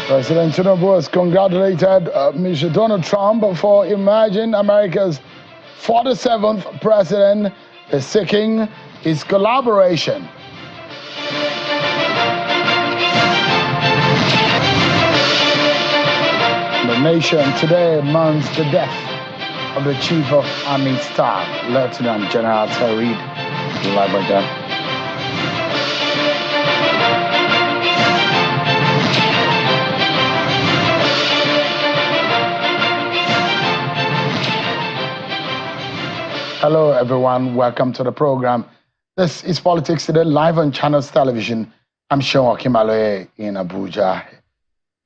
President Tinubu has congratulated Mr. Donald Trump for emerging America's 47th president, seeking his collaboration. The nation today mourns the death of the Chief of Army Staff, Lieutenant General Tarid Lagbaja. Hello, everyone. Welcome to the program. This is Politics Today, live on Channels Television. I'm Sean Okimaloye in Abuja.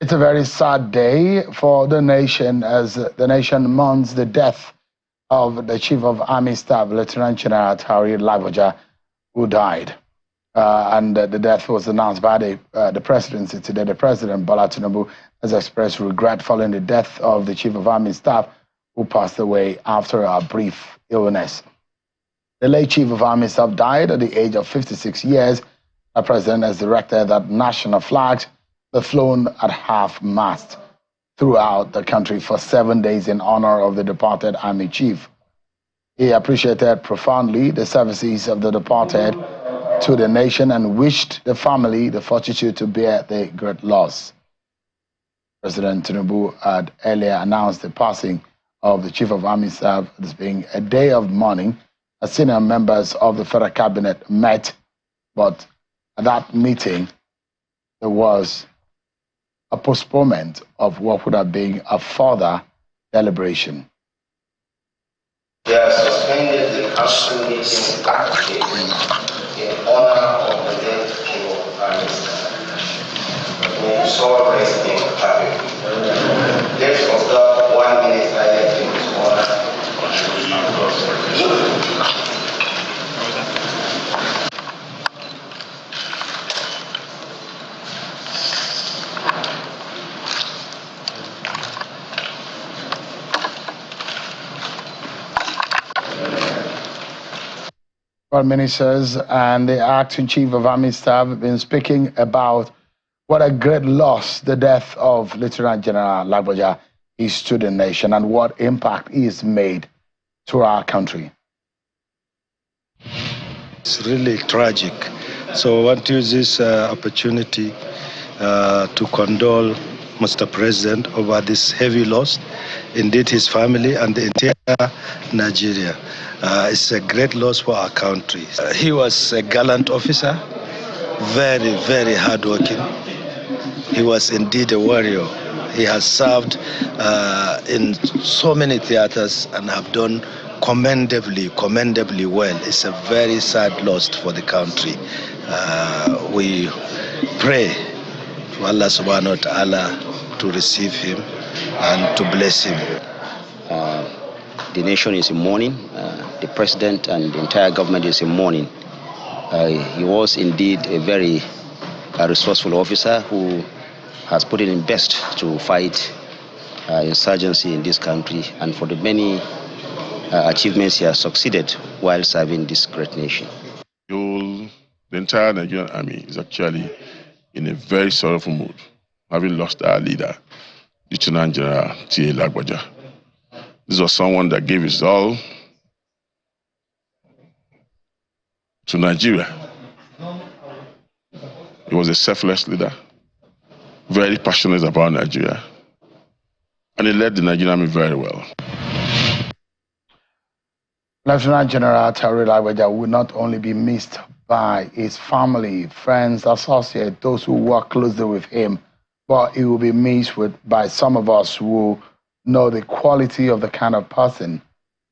It's a very sad day for the nation as the nation mourns the death of the Chief of Army Staff, Lieutenant General Tarid Lagbaja, who died. And the death was announced by the presidency today. The President, Bola Tinubu, has expressed regret following the death of the Chief of Army Staff, who passed away after a brief illness. The late Chief of Army Staff died at the age of 56 years. The President has directed that national flags be flown at half-mast throughout the country for 7 days in honor of the departed Army Chief. He appreciated profoundly the services of the departed to the nation and wished the family the fortitude to bear the great loss. President Tinubu had earlier announced the passing of the Chief of Army Staff as being a day of mourning. As senior members of the federal cabinet met, but at that meeting, there was a postponement of what would have been a further deliberation. They are suspended the council meeting actively in honor of the late Chief of Army Staff. May his soul rest in happy. Let's observe 1 minute silence in his honor. Ministers and the acting Chief of Army Staff have been speaking about what a great loss the death of Lieutenant General Lagbaja is to the nation and what impact is made to our country. It's really tragic. So I want to use this opportunity to condole Mr. President over this heavy loss, indeed his family and the entire Nigeria. It's a great loss for our country. He was a gallant officer, very, very hardworking. He was indeed a warrior. He has served in so many theaters and have done commendably well. It's a very sad loss for the country. We pray to Allah subhanahu wa ta'ala to receive him and to bless him. The nation is in mourning. The president and the entire government is in mourning. He was indeed a very resourceful officer who has put in best to fight insurgency in this country and for the many achievements he has succeeded while serving this great nation. The entire Nigerian army is actually in a very sorrowful mood, having lost our leader, Lieutenant General Tarid Lagbaja. This was someone that gave his all to Nigeria. He was a selfless leader, very passionate about Nigeria, and he led the Nigerian army very well. Lieutenant General Tarid Lagbaja will not only be missed by his family, friends, associates, those who work closely with him, but he will be missed by some of us who know the quality of the kind of person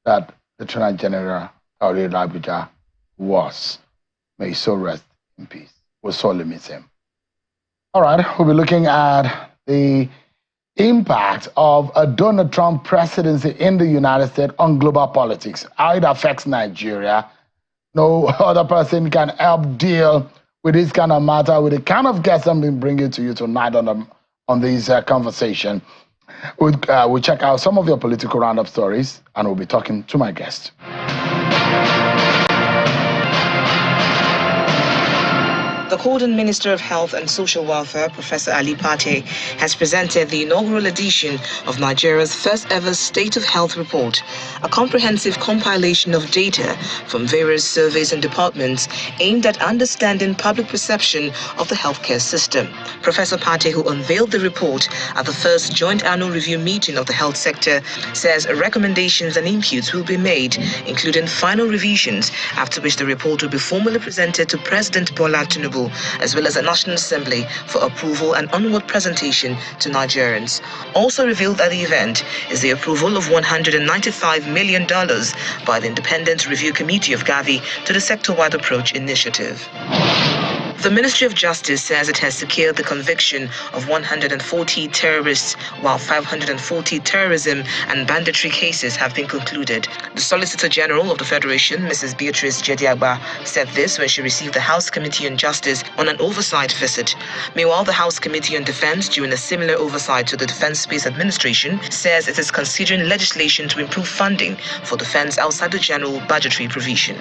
that Lieutenant General Tarid Lagbaja was. May his soul rest in peace. We'll sorely miss him. All right, we'll be looking at the impact of a Donald Trump presidency in the United States on global politics, how it affects Nigeria. No other person can help deal with this kind of matter, with the kind of guests I'm going to bring it to you tonight on this conversation. We'll check out some of your political roundup stories, and we'll be talking to my guest. The Cordon Minister of Health and Social Welfare, Professor Ali Pate, has presented the inaugural edition of Nigeria's first ever State of Health Report, a comprehensive compilation of data from various surveys and departments aimed at understanding public perception of the healthcare system. Professor Pate, who unveiled the report at the first joint annual review meeting of the health sector, says recommendations and inputs will be made, including final revisions, after which the report will be formally presented to President Bola Tinubu, as well as the National Assembly, for approval and onward presentation to Nigerians. Also revealed at the event is the approval of $195 million by the Independent Review Committee of Gavi to the sector-wide approach initiative. The Ministry of Justice says it has secured the conviction of 140 terrorists, while 540 terrorism and banditry cases have been concluded. The Solicitor General of the Federation, Mrs. Beatrice Jediagba, said this when she received the House Committee on Justice on an oversight visit. Meanwhile, the House Committee on Defense, during a similar oversight to the Defense Space Administration, says it is considering legislation to improve funding for defense outside the general budgetary provision.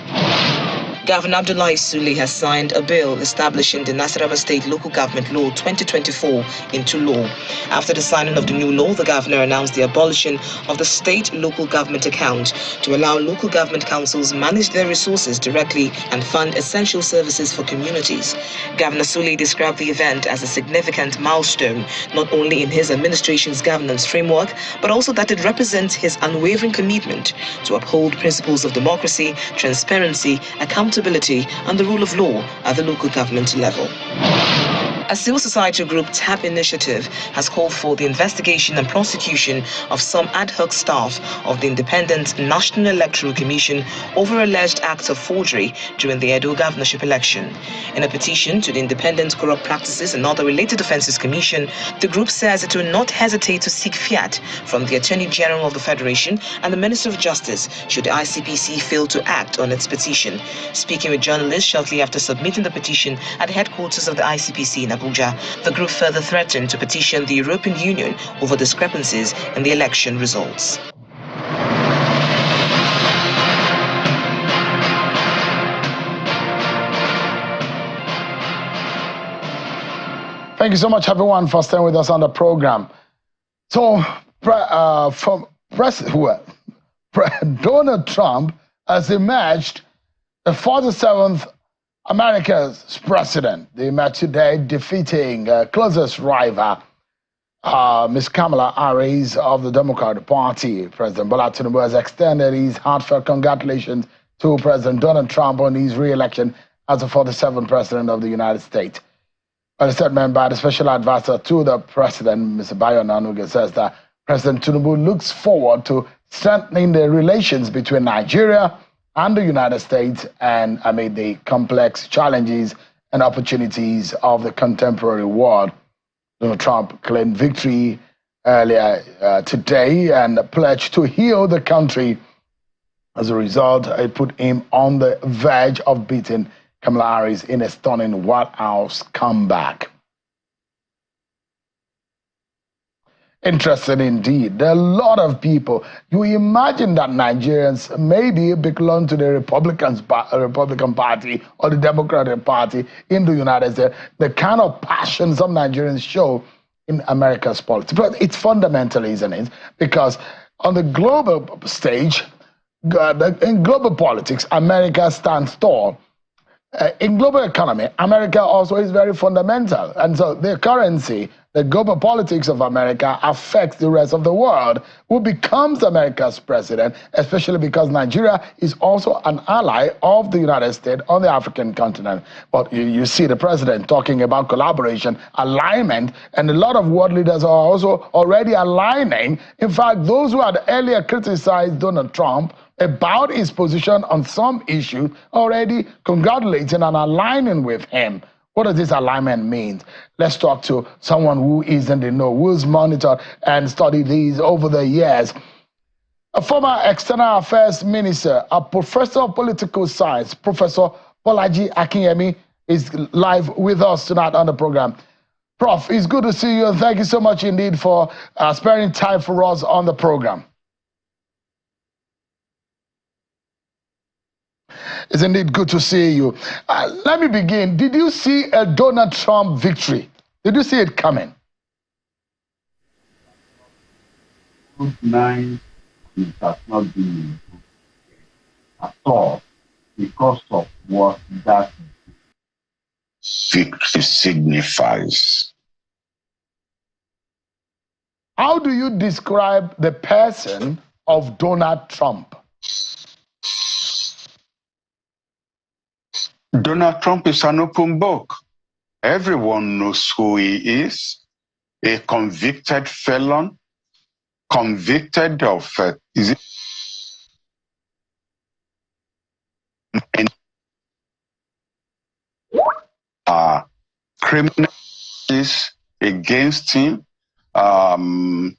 Governor Abdullahi Sule has signed a bill establishing the Nasarawa State Local Government Law 2024 into law. After the signing of the new law, the governor announced the abolition of the state local government account to allow local government councils manage their resources directly and fund essential services for communities. Governor Sule described the event as a significant milestone, not only in his administration's governance framework, but also that it represents his unwavering commitment to uphold principles of democracy, transparency, accountability, and the rule of law at the local government level. A civil society group, TAP Initiative, has called for the investigation and prosecution of some ad hoc staff of the Independent National Electoral Commission over alleged acts of forgery during the Edo governorship election. In a petition to the Independent Corrupt Practices and Other Related Offences Commission, the group says it will not hesitate to seek fiat from the Attorney General of the Federation and the Minister of Justice should the ICPC fail to act on its petition. Speaking with journalists shortly after submitting the petition at the headquarters of the ICPC in Abuja, the group further threatened to petition the European Union over discrepancies in the election results. Thank you so much, everyone, for staying with us on the program. So, Donald Trump has emerged the 47th America's president. They met today, defeating closest rival, Ms. Kamala Harris of the Democratic Party. President Bola Tinubu has extended his heartfelt congratulations to President Donald Trump on his re-election as the 47th president of the United States. A statement by the special advisor to the president, Mr. Bayo Nanuga, says that President Tinubu looks forward to strengthening the relations between Nigeria and the United States and amid the complex challenges and opportunities of the contemporary world. Donald Trump claimed victory earlier today and pledged to heal the country. As a result, it put him on the verge of beating Kamala Harris in a stunning White House comeback. Interesting indeed. There are a lot of people. You imagine that Nigerians maybe belong to the Republican Party or the Democratic Party in the United States. The kind of passion some Nigerians show in America's politics. But it's fundamental, isn't it? Because on the global stage, in global politics, America stands tall. In global economy, America also is very fundamental. And so the currency, the global politics of America affects the rest of the world. Who becomes America's president, especially because Nigeria is also an ally of the United States on the African continent. But you see the president talking about collaboration, alignment, and a lot of world leaders are also already aligning. In fact, those who had earlier criticized Donald Trump about his position on some issues already congratulating and aligning with him. What does this alignment mean? Let's talk to someone who is in the know, who's monitored and studied these over the years. A former External Affairs Minister, a professor of political science, Professor Bolaji Akinyemi, is live with us tonight on the program. Prof, it's good to see you, and thank you so much indeed for sparing time for us on the program. It's indeed good to see you. Let me begin. Did you see a Donald Trump victory? Did you see it coming? It has not been at all because of what that victory signifies. How do you describe the person of Donald Trump? Donald Trump is an open book. Everyone knows who he is. A convicted felon, convicted of criminal against him. A man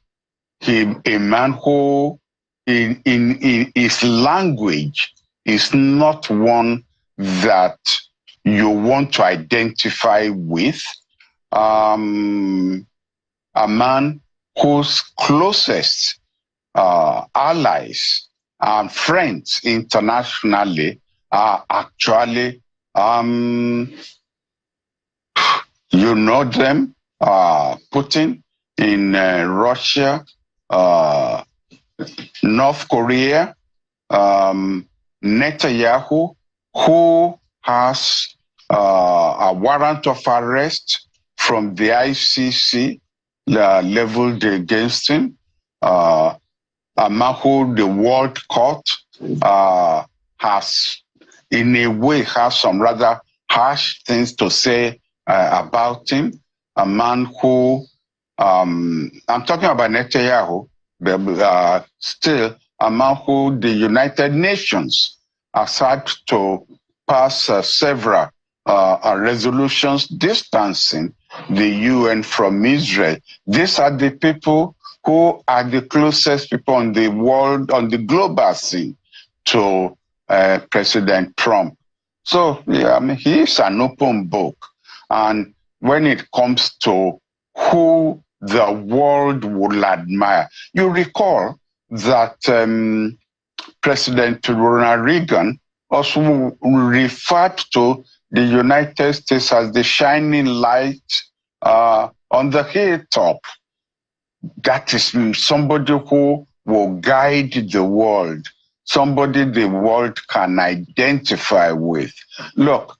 who, in his language, is not one that you want to identify with. A man whose closest allies and friends internationally are actually, you know them, Putin in Russia, North Korea, Netanyahu, who has a warrant of arrest from the ICC leveled against him. Who the World Court has, in a way, has some rather harsh things to say about him. A man who, I'm talking about Netanyahu, but still a man who the United Nations has had to pass several resolutions distancing the UN from Israel. These are the people who are the closest people on the world, on the global scene to President Trump. So, yeah, I mean, he is an open book. And when it comes to who the world will admire, you recall that President Ronald Reagan also referred to the United States as the shining light on the hilltop. That is somebody who will guide the world, somebody the world can identify with. Look,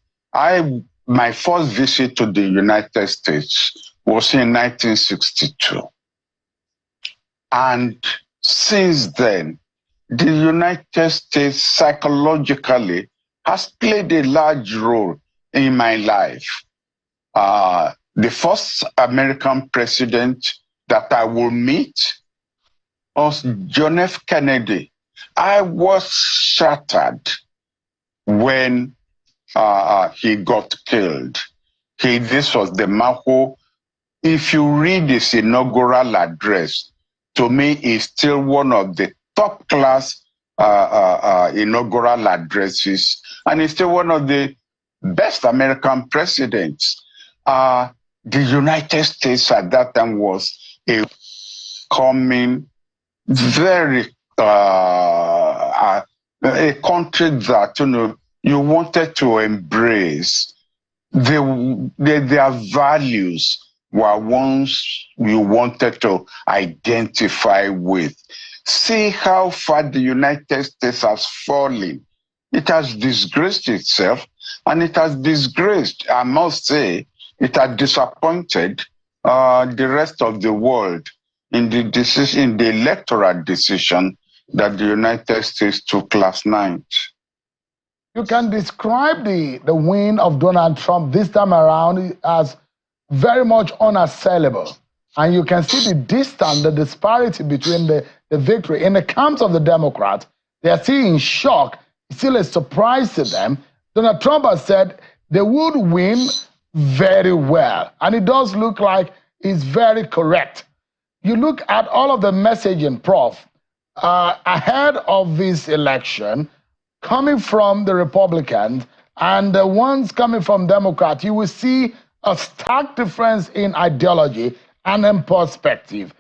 my first visit to the United States was in 1962. And since then, the United States psychologically has played a large role in my life. The first American president that I will meet was John F. Kennedy. I was shattered when he got killed. This was the man who, if you read his inaugural address, to me is still one of the top class inaugural addresses, and it's still one of the best American presidents. The United States at that time was a coming very a country that you wanted to embrace. Their values were ones you wanted to identify with. See how far the United States has fallen. It has disgraced itself, and it has disgraced, I must say, it has disappointed the rest of the world in the decision, the electoral decision that the United States took last night. You can describe the win of Donald Trump this time around as very much unassailable. And you can see the distance, the disparity between the victory. In the camps of the Democrats, they are still in shock. It's still a surprise to them. Donald Trump has said they would win very well. And it does look like he's very correct. You look at all of the messaging, Prof, ahead of this election, coming from the Republicans and the ones coming from Democrats, you will see a stark difference in ideology and in perspective.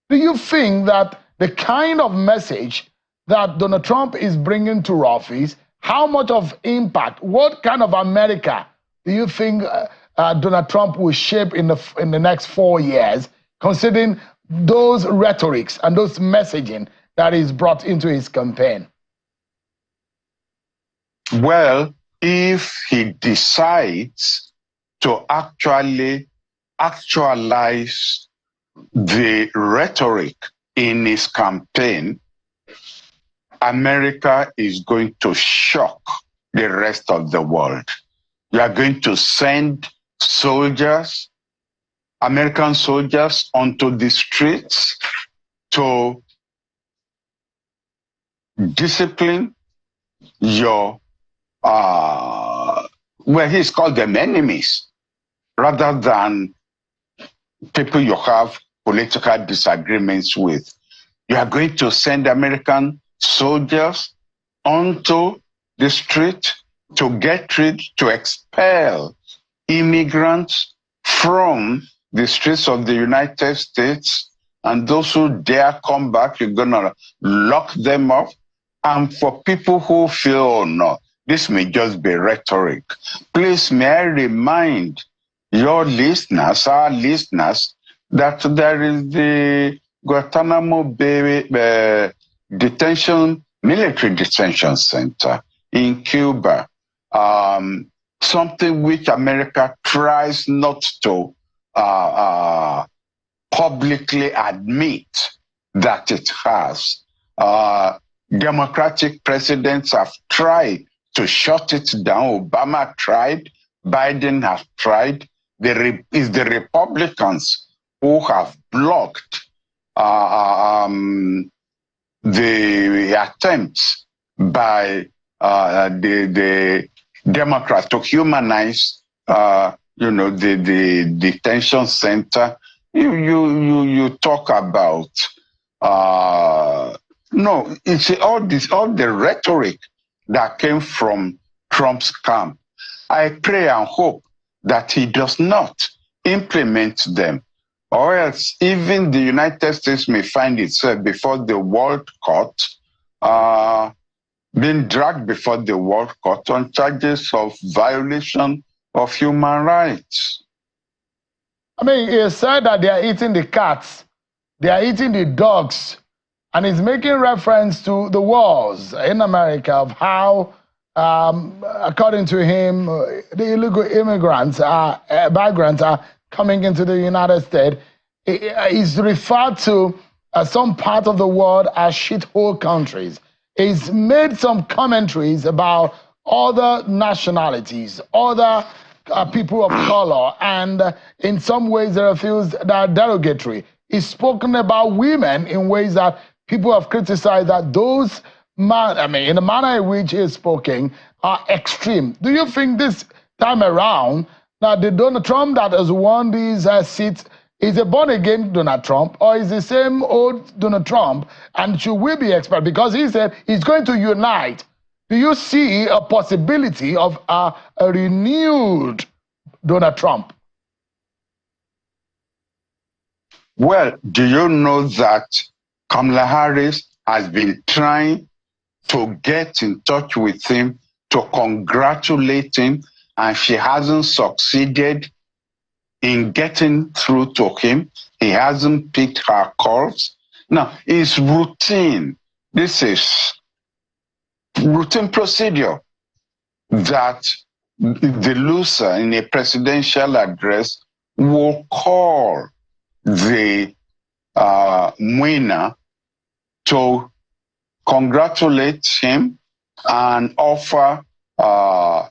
Do you think that the kind of message that Donald Trump is bringing to office How much of impact, what kind of America do you think Donald Trump will shape in the next 4 years, considering those rhetorics and those messaging that is brought into his campaign? Well, if he decides to actually actualize the rhetoric in his campaign, America is going to shock the rest of the world. You are going to send soldiers, American soldiers, onto the streets to discipline your, well, he's called them enemies, rather than people you have political disagreements with. You are going to send American soldiers onto the street to get rid, to expel immigrants from the streets of the United States, and those who dare come back, you're going to lock them up. And for people who feel, oh no, this may just be rhetoric, please may I remind your listeners, our listeners, that there is the Guantanamo Bay military detention center in Cuba, something which America tries not to publicly admit that it has. Democratic presidents have tried to shut it down. Obama tried, Biden has tried. It's the Republicans who have blocked the attempts by the Democrats to humanize, the detention center. You talk about no, it's all the rhetoric that came from Trump's camp. I pray and hope that he does not implement them, or else even the United States may find itself before the World Court, being dragged before the World Court on charges of violation of human rights. I mean, he said that they are eating the cats, they are eating the dogs, and he's making reference to the wars in America of how, according to him, the illegal immigrants, migrants are coming into the United States. He's referred to some part of the world as shithole countries. He's made some commentaries about other nationalities, other people of color, and in some ways there are feels that are derogatory. He's spoken about women in ways that people have criticized that those, in the manner in which he's spoken, are extreme. Do you think this time around that the Donald Trump that has won these seats is a born-again Donald Trump, or is the same old Donald Trump, and should we be expecting? Because he said he's going to unite. Do you see a possibility of a renewed Donald Trump? Well, do you know that Kamala Harris has been trying to get in touch with him, to congratulate him, and she hasn't succeeded in getting through to him? He hasn't picked her calls. Now, it's routine. This is routine procedure that the loser in a presidential address will call the winner to congratulate him and offer the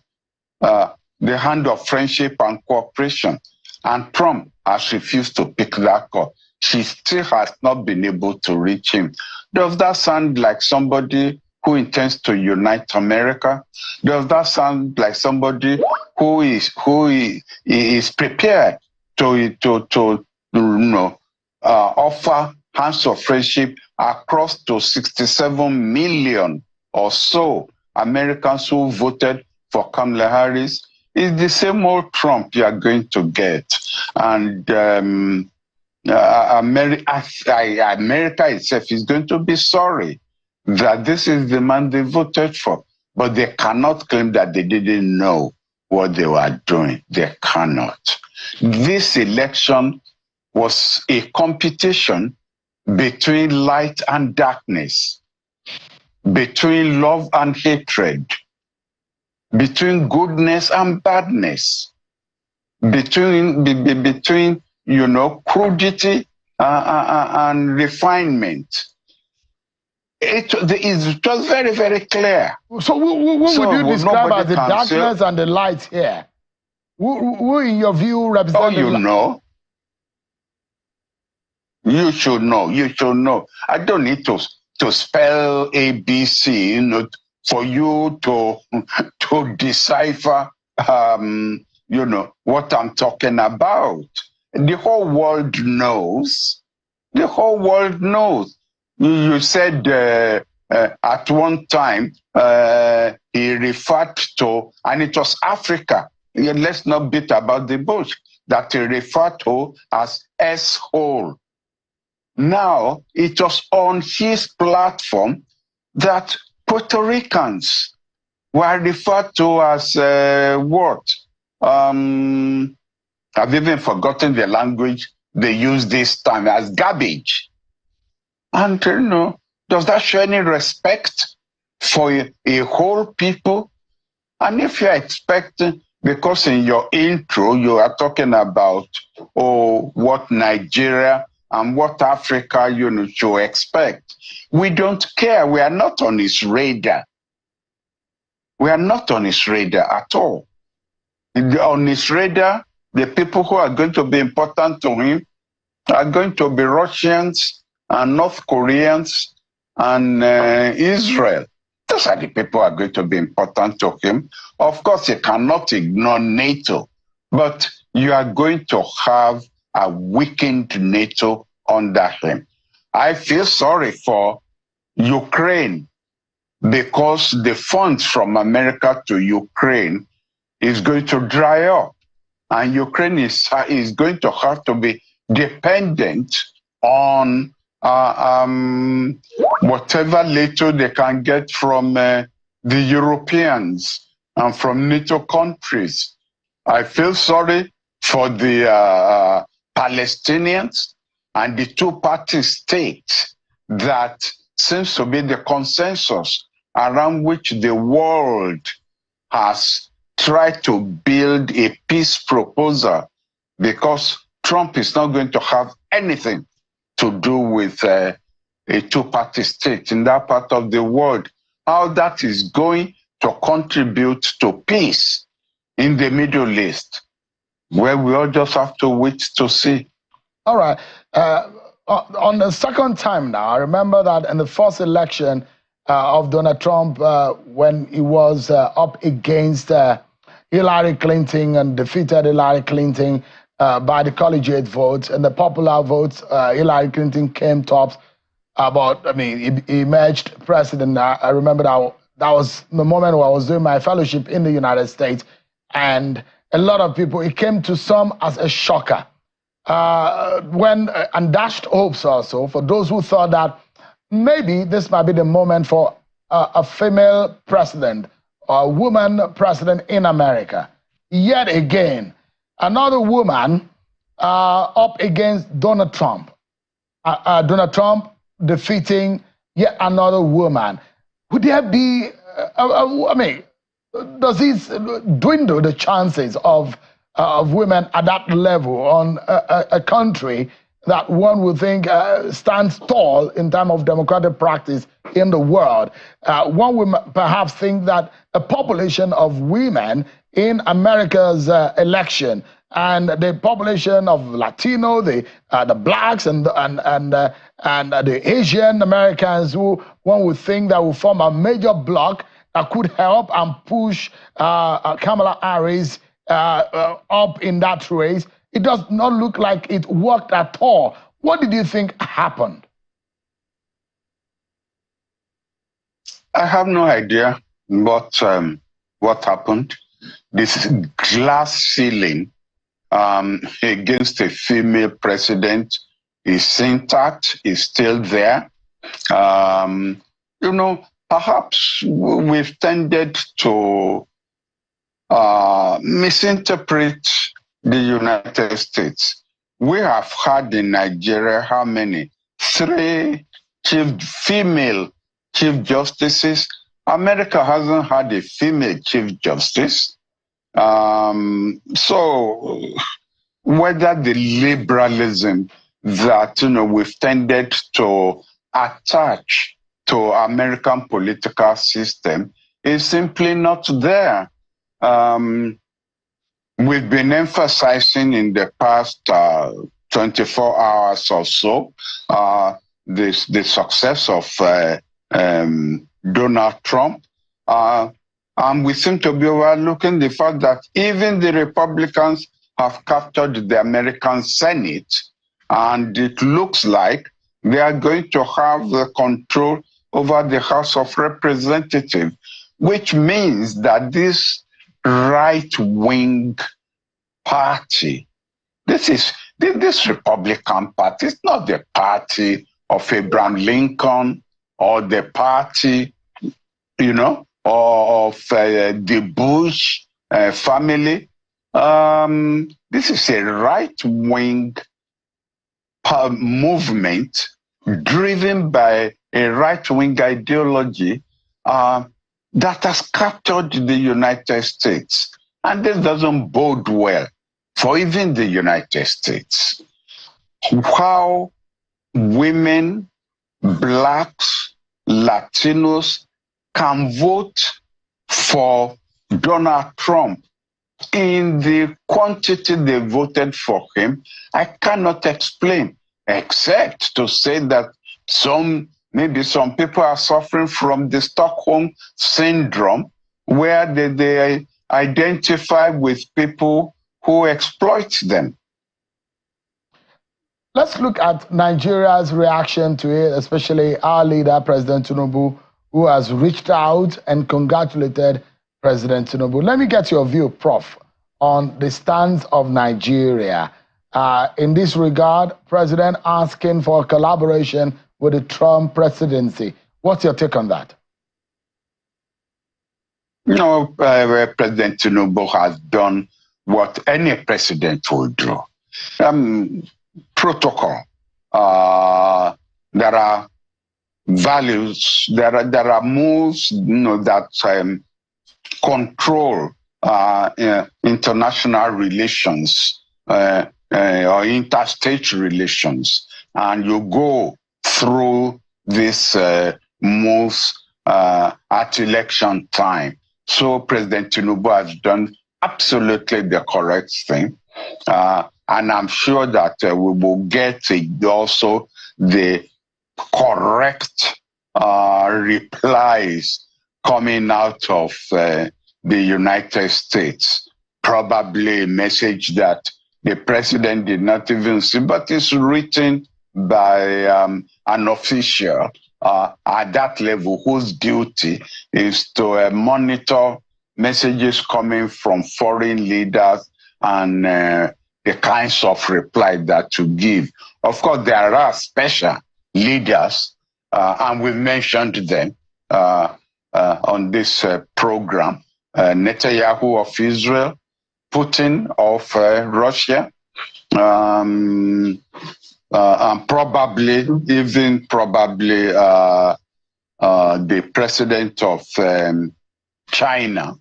hand of friendship and cooperation. And Trump has refused to pick that call. She still has not been able to reach him. Does that sound like somebody who intends to unite America? Does that sound like somebody who is prepared to offer hands of friendship across to 67 million or so Americans who voted for Kamala Harris? It's the same old Trump you are going to get. And America itself is going to be sorry that this is the man they voted for. but they cannot claim that they didn't know what they were doing. They cannot. This election was a competition between light and darkness, between love and hatred, between goodness and badness, between crudity and refinement. It was very, very clear. So who would you describe as the darkness and the light here? Who in your view represents you know. You should know. You should know. I don't need to spell ABC, for you to decipher, what I'm talking about. The whole world knows. The whole world knows. You said at one time he referred to, and it was Africa. Let's not beat about the bush. That he referred to as S-hole. Now, it was on his platform that Puerto Ricans were referred to as what? I've even forgotten the language they use this time, as garbage. And, does that show any respect for a whole people? And if you're expecting, because in your intro, you are talking about, what Nigeria and what Africa, should expect. We don't care. We are not on his radar. We are not on his radar at all. On his radar, the people who are going to be important to him are going to be Russians and North Koreans and Israel. Those are the people who are going to be important to him. Of course, you cannot ignore NATO, but you are going to have a weakened NATO under him. I feel sorry for Ukraine because the funds from America to Ukraine is going to dry up, and Ukraine is going to have to be dependent on whatever little they can get from the Europeans and from NATO countries. I feel sorry for the Palestinians and the two-party state that seems to be the consensus around which the world has tried to build a peace proposal, because Trump is not going to have anything to do with a two-party state in that part of the world. How that is going to contribute to peace in the Middle East, where we all just have to wait to see. All right. On the second time now, I remember that in the first election of Donald Trump, when he was up against Hillary Clinton and defeated Hillary Clinton by the collegiate votes and the popular votes, Hillary Clinton came top. He emerged president. I remember that was the moment where I was doing my fellowship in the United States, and a lot of people, it came to some as a shocker. And dashed hopes also for those who thought that maybe this might be the moment for a female president or a woman president in America. Yet again, another woman up against Donald Trump. Donald Trump defeating yet another woman. Would there be, does this dwindle the chances of women at that level on a country that one would think stands tall in terms of democratic practice in the world? One would perhaps think that a population of women in America's election and the population of Latino, the blacks and the Asian Americans, who one would think that will form a major bloc that could help and push Kamala Harris up in that race. It does not look like it worked at all. What did you think happened? I have no idea what happened. This glass ceiling against a female president is intact, is still there. perhaps we've tended to misinterpret the United States. We have had in Nigeria how many? 3 female chief justices. America hasn't had a female chief justice. So whether the liberalism that we've tended to attach to American political system is simply not there. We've been emphasizing in the past 24 hours or so the success of Donald Trump. And we seem to be overlooking the fact that even the Republicans have captured the American Senate, and it looks like they are going to have the control over the House of Representatives, which means that this right-wing party, this Republican Party is not the party of Abraham Lincoln or the party, of the Bush family. This is a right-wing movement driven by a right-wing ideology that has captured the United States. And this doesn't bode well for even the United States. How women, blacks, Latinos can vote for Donald Trump in the quantity they voted for him, I cannot explain, except to say that maybe some people are suffering from the Stockholm syndrome, where they identify with people who exploit them. Let's look at Nigeria's reaction to it, especially our leader, President Tinubu, who has reached out and congratulated President Tinubu. Let me get your view, Prof, on the stance of Nigeria. In this regard, President asking for collaboration with the Trump presidency. What's your take on that? President Tinubu has done what any president would do. Protocol. There are values. There are moves, that control international relations or interstate relations, and you go through these moves at election time. So President Tinubu has done absolutely the correct thing. And I'm sure that we will get also the correct replies coming out of the United States. Probably a message that the president did not even see, but it's written by an official at that level whose duty is to monitor messages coming from foreign leaders and the kinds of reply that to give. Of course, there are special leaders, and we've mentioned them on this program. Netanyahu of Israel, Putin of Russia, and probably the president of China.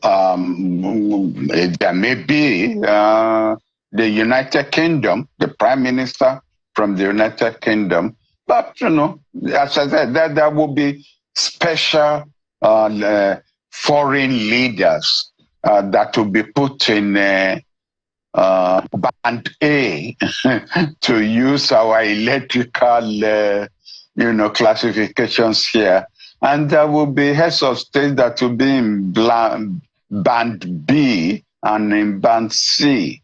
There may be the United Kingdom, the Prime Minister from the United Kingdom, but as I said, there will be special foreign leaders that will be put in band A to use our electrical classifications here, and there will be heads of state that will be in band B and in band C.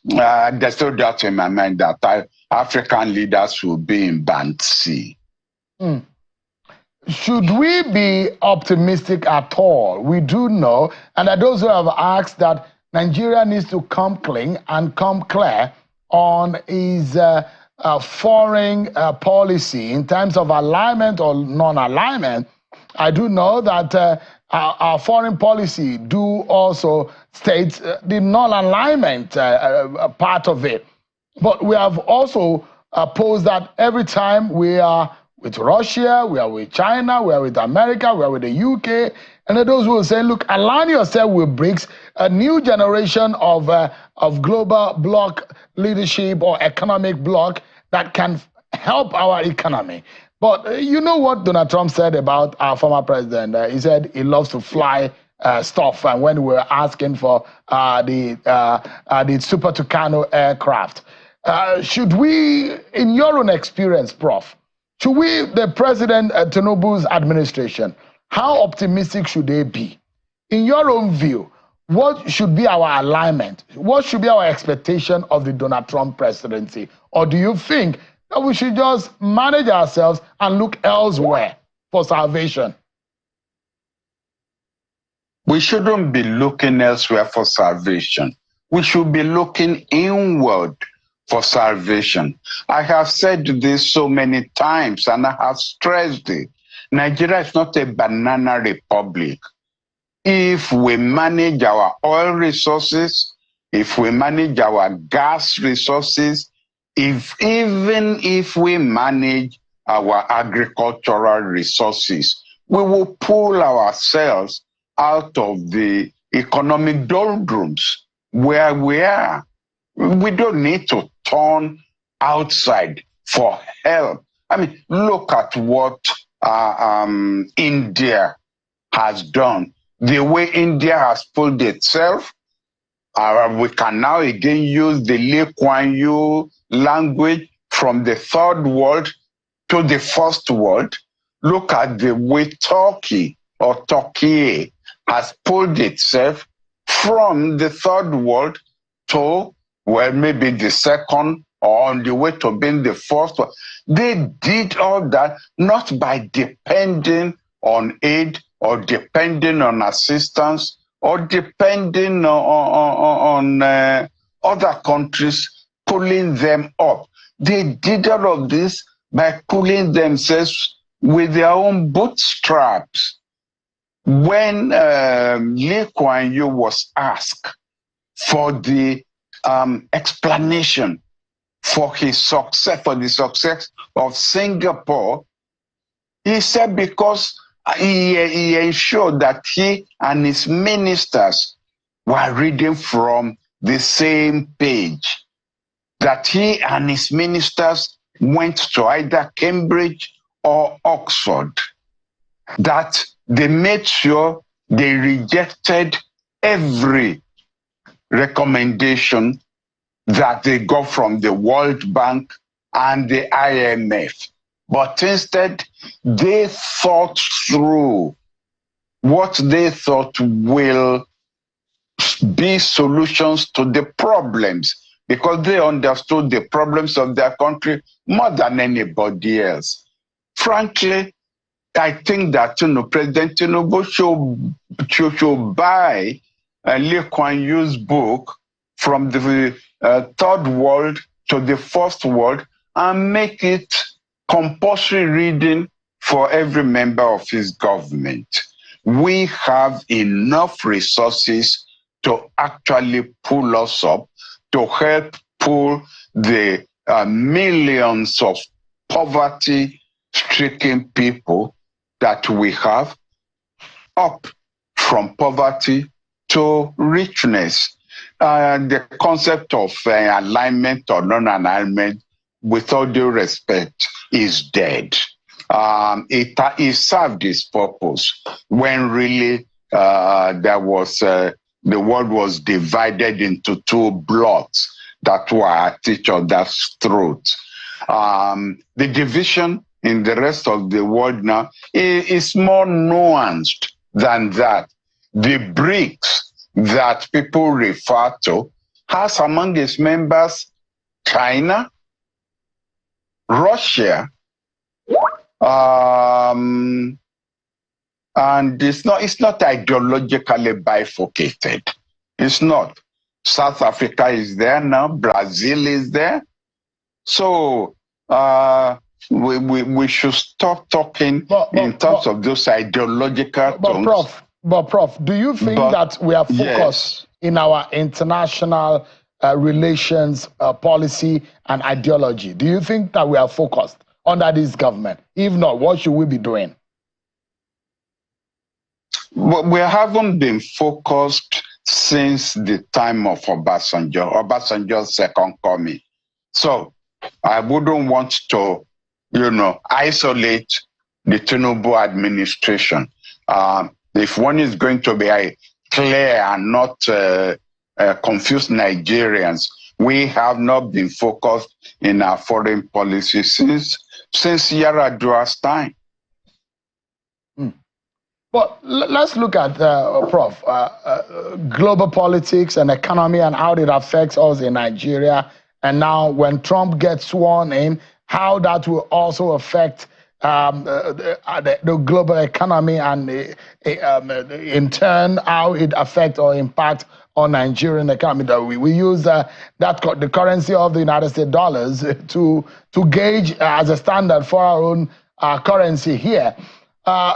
There's no doubt in my mind that African leaders will be in band C. Should we be optimistic at all? We do know, and that those who have asked that Nigeria needs to come clean and come clear on his foreign policy in terms of alignment or non-alignment, I do know that our foreign policy do also state the non-alignment part of it. But we have also posed that every time we are with Russia, we are with China, we are with America, we are with the UK, and then those who will say, look, align yourself with BRICS, a new generation of global bloc leadership or economic bloc that can help our economy. But you know what Donald Trump said about our former president? He said he loves to fly stuff. And when we were asking for the Super Tucano aircraft, should we, in your own experience, Prof, should we, the President Tinubu's administration, how optimistic should they be? In your own view, what should be our alignment? What should be our expectation of the Donald Trump presidency? Or do you think that we should just manage ourselves and look elsewhere for salvation? We shouldn't be looking elsewhere for salvation. We should be looking inward for salvation. I have said this so many times, and I have stressed it. Nigeria is not a banana republic. If we manage our oil resources, if we manage our gas resources, even if we manage our agricultural resources, we will pull ourselves out of the economic doldrums where we are. We don't need to turn outside for help. I mean, look at what India has done. The way India has pulled itself, we can now again use the Lee Kuan Yew language from the third world to the first world. Look at the way Turkey has pulled itself from the third world to, well, maybe the second, or on the way to being the first one. They did all that not by depending on aid or depending on assistance or depending on other countries pulling them up. They did all of this by pulling themselves with their own bootstraps. When Lee Kuan Yew was asked for the explanation for his success, for the success of Singapore, he said because he ensured that he and his ministers were reading from the same page, that he and his ministers went to either Cambridge or Oxford, that they made sure they rejected every recommendation that they got from the World Bank and the IMF. But instead, they thought through what they thought will be solutions to the problems, because they understood the problems of their country more than anybody else. Frankly, I think that President Tinubu should buy Lee Kuan Yew's book From the Third World to the First World and make it compulsory reading for every member of his government. We have enough resources to actually pull us up, to help pull the millions of poverty-stricken people that we have up from poverty to richness. The concept of alignment or non-alignment, with all due respect, is dead. It served its purpose when really there was the world was divided into two blocks that were at each other's throat. The division in the rest of the world now is more nuanced than that. The BRICS that people refer to has among its members China, Russia, and it's not ideologically bifurcated. It's not. South Africa is there now, Brazil is there, So we should stop talking in terms of those ideological tones. Prof, do you think that we are focused in our international relations policy and ideology? Do you think that we are focused under this government? If not, what should we be doing? But we haven't been focused since the time of Obasanjo's second coming. So I wouldn't want to, isolate the Tinubu administration. If one is going to be clear and not confuse Nigerians, we have not been focused in our foreign policy since Yar'Adua's time. But let's look at, Prof, global politics and economy and how it affects us in Nigeria. And now when Trump gets sworn in, how that will also affect the global economy and in turn, how it affects or impacts on Nigerian economy. We use the currency of the United States dollars to gauge as a standard for our own currency here.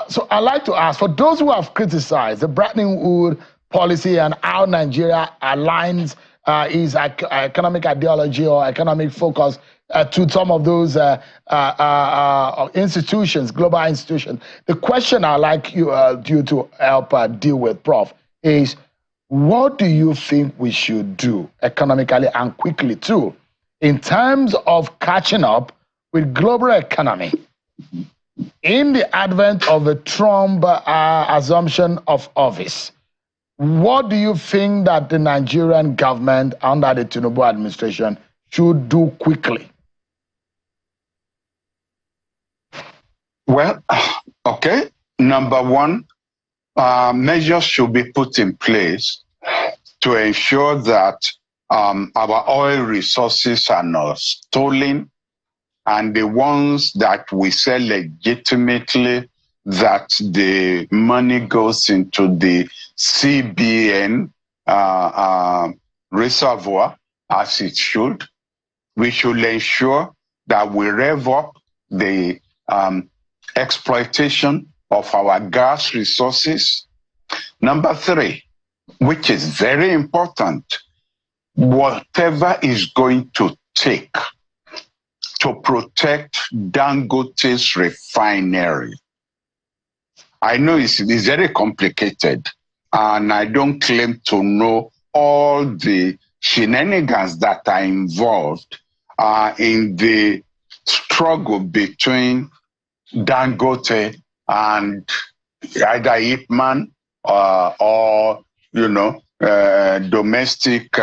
So I'd like to ask, for those who have criticized the Bretton Woods policy and how Nigeria aligns its economic ideology or economic focus to some of those institutions, global institutions, the question I'd like you to help deal with, Prof, is what do you think we should do economically and quickly too in terms of catching up with global economy in the advent of a Trump assumption of office? What do you think that the Nigerian government under the Tinubu administration should do quickly? Well, okay. Number one, measures should be put in place to ensure that our oil resources are not stolen, and the ones that we sell legitimately, that the money goes into the CBN reservoir as it should. We should ensure that we rev up the exploitation of our gas resources. Number three, which is very important, whatever is going to take to protect Dangote's refinery. I know it's very complicated, and I don't claim to know all the shenanigans that are involved in the struggle between Dangote and either Ipman or domestic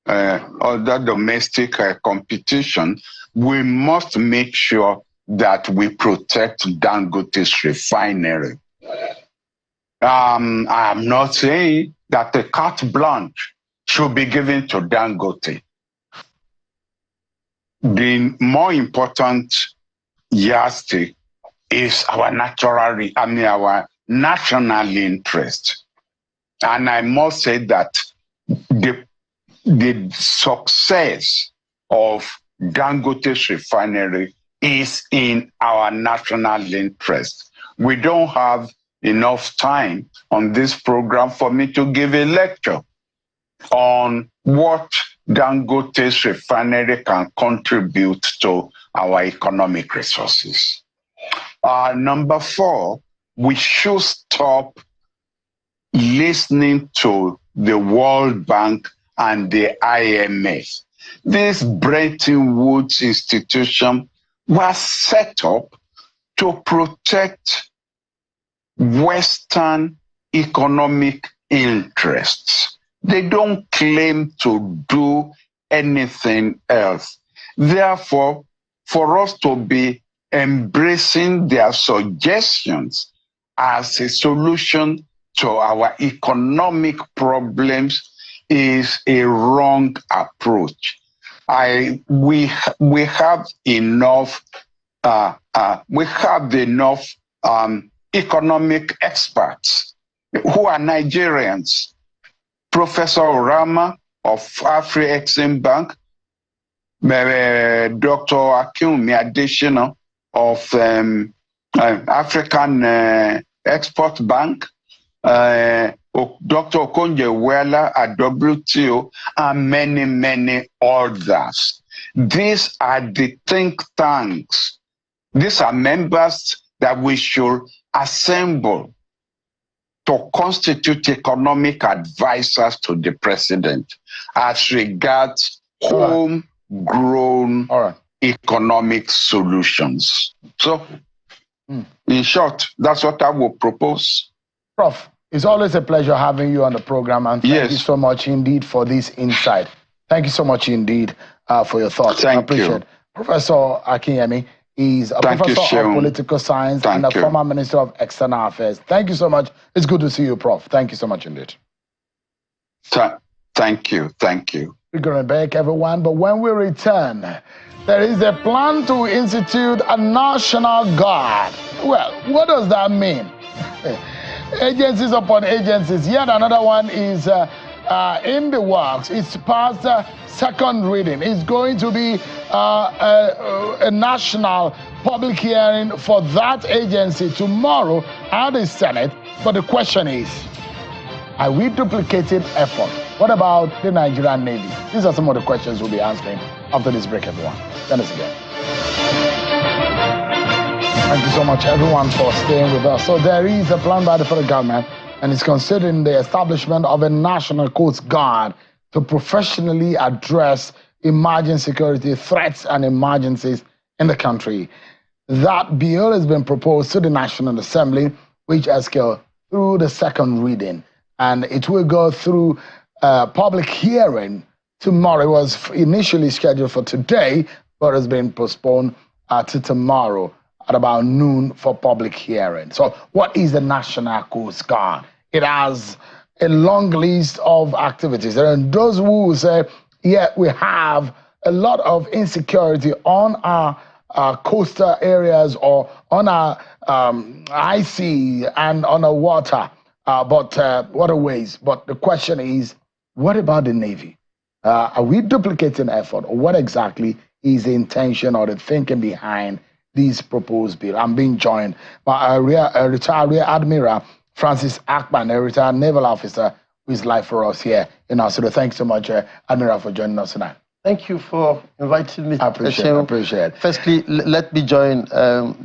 other domestic competition. We must make sure that we protect Dangote's refinery. I'm not saying that a carte blanche should be given to Dangote. The more important yardstick is our our national interest. And I must say that the success of Dangote's refinery is in our national interest. We don't have enough time on this program for me to give a lecture on what Dangote's refinery can contribute to our economic resources. Number four, we should stop listening to the World Bank and the IMF. This Bretton Woods institution was set up to protect Western economic interests. They don't claim to do anything else. Therefore, for us to be embracing their suggestions as a solution to our economic problems is a wrong approach. We have enough economic experts who are Nigerians. Professor Orama of Afri-Exim Bank, Dr. Akinwumi Adesina of African Export Bank, Dr. Okonjo-Iweala at WTO, and many, many others. These are the think tanks. These are members that we should assemble to constitute economic advisors to the president as regards homegrown economic solutions. So, in short, that's what I will propose. Prof, it's always a pleasure having you on the program, and thank you so much indeed for this insight. Thank you so much indeed for your thoughts. I appreciate it. Professor Akinyemi is a professor of political science and a former Minister of External Affairs. Thank you so much. It's good to see you, Prof. Thank you so much indeed. Thank you. Thank you. We're going to break, everyone, but when we return, there is a plan to institute a national guard. Well, what does that mean? Agencies upon agencies. Yet another one is in the works. It's past second reading. It's going to be a national public hearing for that agency tomorrow at the Senate. But the question is, are we duplicating effort? What about the Nigerian Navy? These are some of the questions we'll be answering after this break, everyone. Join us again. Thank you so much, everyone, for staying with us. So there is a plan by the federal government, and it's considering the establishment of a National Coast Guard to professionally address emerging security threats and emergencies in the country. That bill has been proposed to the National Assembly, which has gone through the second reading, and it will go through public hearing tomorrow. It was initially scheduled for today, but has been postponed to tomorrow at about noon for public hearing. So what is the National Coast Guard? It has a long list of activities. And those who say, yeah, we have a lot of insecurity on our coastal areas or on our high sea and on our water, waterways. But the question is, what about the Navy? Are we duplicating effort, or what exactly is the intention or the thinking behind these proposed bill? I'm being joined by a retired Rear Admiral Francis Akpan, a retired naval officer who is live for us here in our studio. Thanks so much, Admiral, for joining us tonight. Thank you for inviting me. I appreciate it. Firstly, let me join,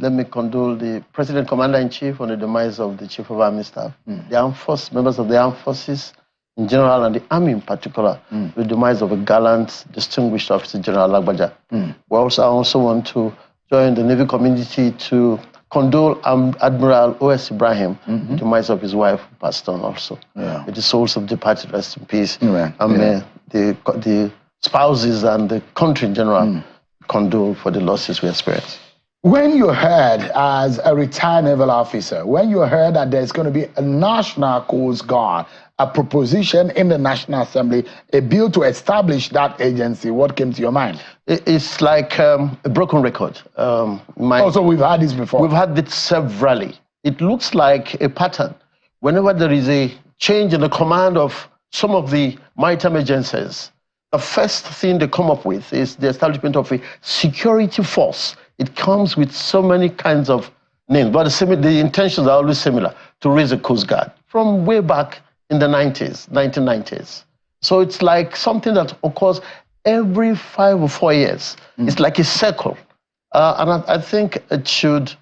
let me condole the President Commander-in-Chief on the demise of the Chief of Army Staff, the armed force, members of the armed forces in general, and the Army in particular, the demise of a gallant, distinguished officer, General Lagbaja. I also want to join the Navy community to condole Admiral O.S. Ibrahim, the demise of his wife, who passed on also. With the souls of departed, rest in peace. And the spouses and the country in general condole for the losses we experienced. When you heard, as a retired naval officer, when you heard that there's going to be a National Coast Guard, a proposition in the National Assembly, a bill to establish that agency, what came to your mind? It's like a broken record. Also, we've had this before. We've had it severally. It looks like a pattern. Whenever there is a change in the command of some of the maritime agencies, the first thing they come up with is the establishment of a security force. It comes with so many kinds of names, but the intentions are always similar, to raise a Coast Guard from way back in the 1990s. So it's like something that occurs every 5 or 4 years. It's like a circle. And I think it should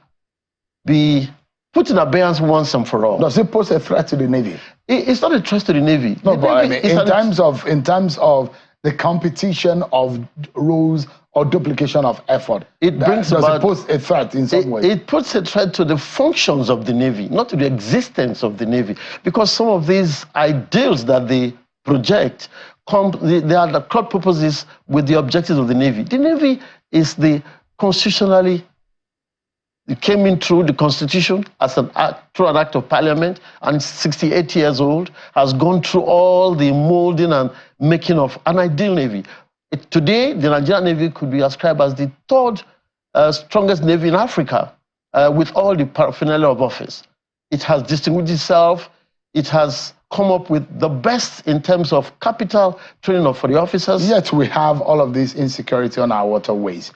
be put in abeyance once and for all. Does it pose a threat to the Navy? It's not a threat to the Navy. No, but I mean, in terms of the competition of roles or duplication of effort, does it pose a threat in some way? It puts a threat to the functions of the Navy, not to the existence of the Navy, because some of these ideals that they project, they are the core purposes with the objectives of the Navy. The Navy is the constitutionally, it came in through the Constitution as an act, through an act of Parliament, and 68 years old, has gone through all the molding and making of an ideal Navy. Today, the Nigerian Navy could be ascribed as the third strongest Navy in Africa, with all the paraphernalia of office. It has distinguished itself, it has come up with the best in terms of capital training for the officers. Yet we have all of this insecurity on our waterways.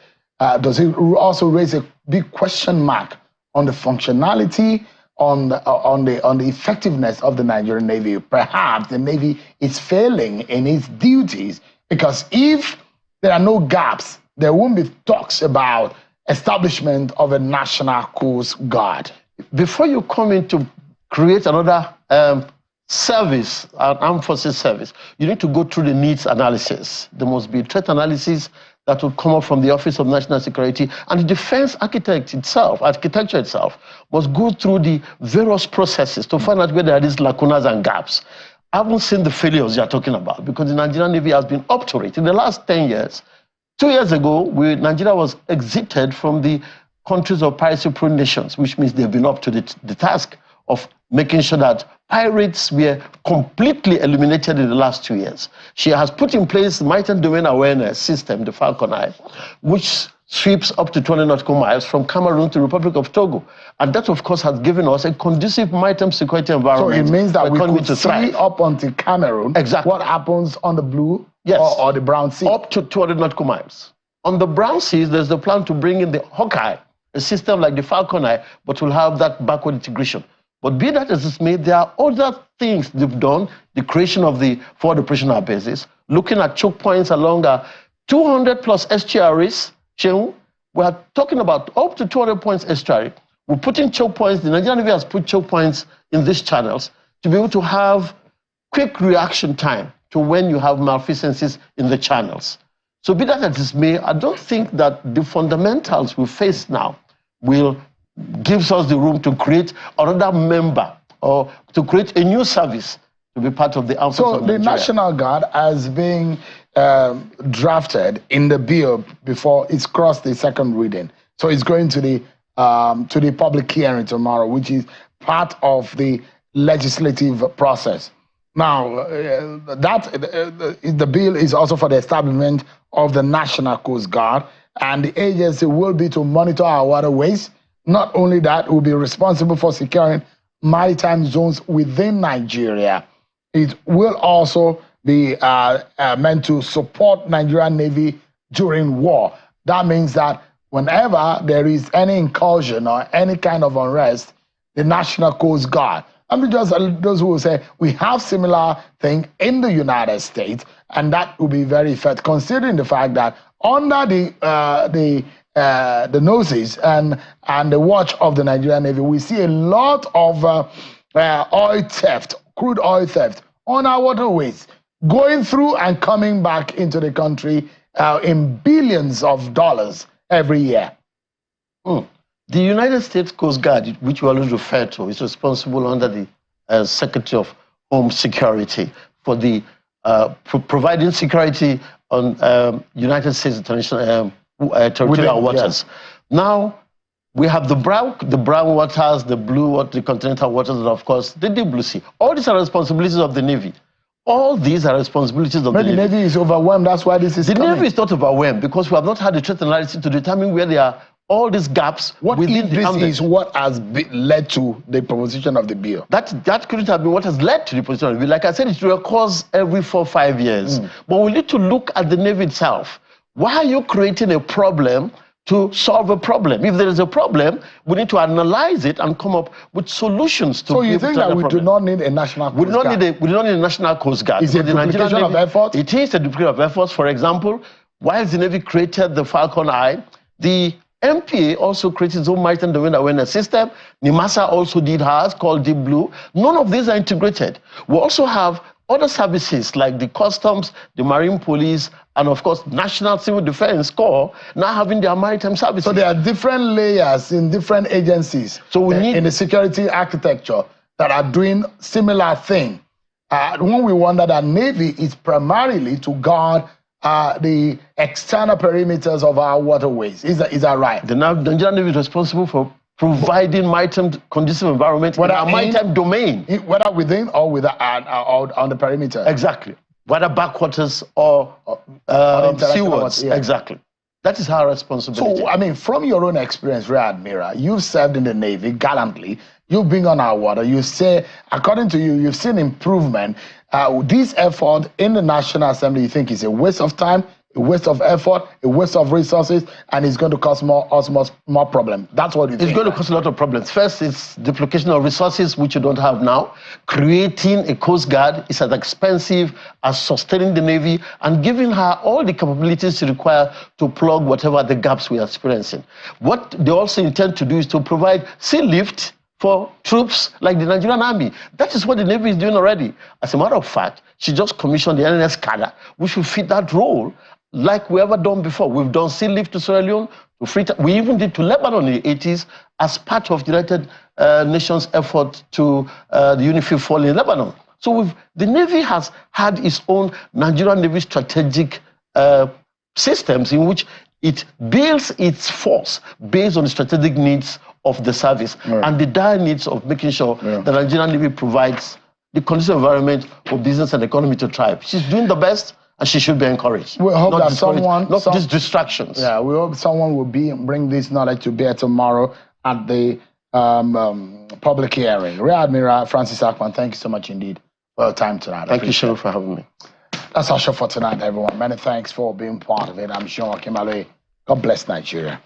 Does it also raise a big question mark on the functionality, on the effectiveness of the Nigerian Navy? Perhaps the Navy is failing in its duties, because if there are no gaps, there won't be talks about establishment of a national coast guard. Before you come in to create another service, an armed forces service, you need to go through the needs analysis. There must be threat analysis that will come up from the Office of National Security, and the defense architecture itself must go through the various processes to find out where there are these lacunas and gaps. I haven't seen the failures you're talking about, because the Nigerian Navy has been up to it. In the last 10 years, 2 years ago, Nigeria was exited from the countries of piracy-prone nations, which means they've been up to the task of making sure that pirates were completely eliminated in the last 2 years. She has put in place the maritime domain awareness system, the Falcon Eye, which sweeps up to 20 nautical miles from Cameroon to the Republic of Togo. And that, of course, has given us a conducive maritime security environment. So it means that we could see up until Cameroon what happens on the blue or the brown sea. Up to 200 nautical miles. On the brown seas, there's the plan to bring in the Hawkeye, a system like the Falcon Eye, but will have that backward integration. But be that as it's made, there are other things they've done, the creation of the forward operational bases, looking at choke points along 200 plus estuaries. We are talking about up to 200 points estuary. We're putting choke points. The Nigerian Navy has put choke points in these channels to be able to have quick reaction time to when you have malfeasances in the channels. So be that as it may, I don't think that the fundamentals we face now will gives us the room to create another member or to create a new service to be part of the armed forces of Nigeria. The National Guard has been drafted in the bill before it's crossed the second reading. So it's going to the public hearing tomorrow, which is part of the legislative process. Now, the bill is also for the establishment of the National Coast Guard, and the agency will be to monitor our waterways. Not only that, it will be responsible for securing maritime zones within Nigeria. It will also be meant to support Nigerian Navy during war. That means that whenever there is any incursion or any kind of unrest, the National Coast Guard, I mean, just those who will say we have similar thing in the United States, and that will be very effective, considering the fact that under the noses and the watch of the Nigerian Navy, we see a lot of oil theft, crude oil theft on our waterways, going through and coming back into the country in billions of dollars every year. The United States Coast Guard, which we always refer to, is responsible under the Secretary of Home Security for the providing security on United States international territorial waters. Now, we have the brown waters, the blue waters, the continental waters, and of course, the deep blue sea. All these are responsibilities of the Navy. All these are responsibilities of the Navy. The Navy is overwhelmed, that's why this is The Navy is not overwhelmed, because we have not had the threat analysis to determine where there are all these gaps within the army. This is what has led to the proposition of the bill. That couldn't have been what has led to the proposition of the bill. Like I said, it recurs every 4 or 5 years. But we need to look at the Navy itself. Why are you creating a problem to solve a problem? If there is a problem, we need to analyze it and come up with solutions to. So you think that we do not need a national coast guard? We do not need a national coast guard. Is it a duplication of effort? It is a duplication of efforts. For example, while the Navy created the Falcon Eye, the MPA also created its own maritime domain awareness system. NIMASA also did hers, called Deep Blue. None of these are integrated. We also have other services like the Customs, the Marine Police, and of course, National Civil Defense Corps now having their maritime services. So there are different layers in different agencies. So we need in the security architecture that are doing similar thing. When we wonder that Navy is primarily to guard the external perimeters of our waterways. Is that right? The Nigerian Navy is responsible for providing maritime conducive environment in our maritime domain. Whether within or on the perimeter. Exactly. Whether backwaters or seawards. Yeah. Exactly. That is our responsibility. So, I mean, from your own experience, Rear Admiral, you've served in the Navy gallantly. You've been on our water. You say, according to you, you've seen improvement. This effort in the National Assembly, you think is a waste of time, a waste of effort, a waste of resources, and it's going to cause more problems. That's what you think. It's going to cause a lot of problems. First, it's duplication of resources, which you don't have now. Creating a Coast Guard is as expensive as sustaining the Navy and giving her all the capabilities required to plug whatever the gaps we are experiencing. What they also intend to do is to provide sea lift for troops like the Nigerian Army. That is what the Navy is doing already. As a matter of fact, she just commissioned the NNS cadre, which will fit that role like we ever done before. We've done sea lift to Sierra Leone, to Freetown. We even did to Lebanon in the 80s as part of the United Nations effort to the UNIFIL fall in Lebanon. So the Navy has had its own Nigerian Navy strategic systems in which it builds its force based on the strategic needs of the service and the dire needs of making sure the Nigerian Navy provides the conducive environment for business and economy to thrive. She's doing the best, and she should be encouraged. We hope that someone... Not just distractions. Yeah, we hope someone will bring this knowledge to bear tomorrow at the public hearing. Rear Admiral Francis Akpan, thank you so much indeed for your time tonight. Thank you, Shehu, for having me. That's our show for tonight, everyone. Many thanks for being part of it. I'm Sean Akimale. God bless Nigeria.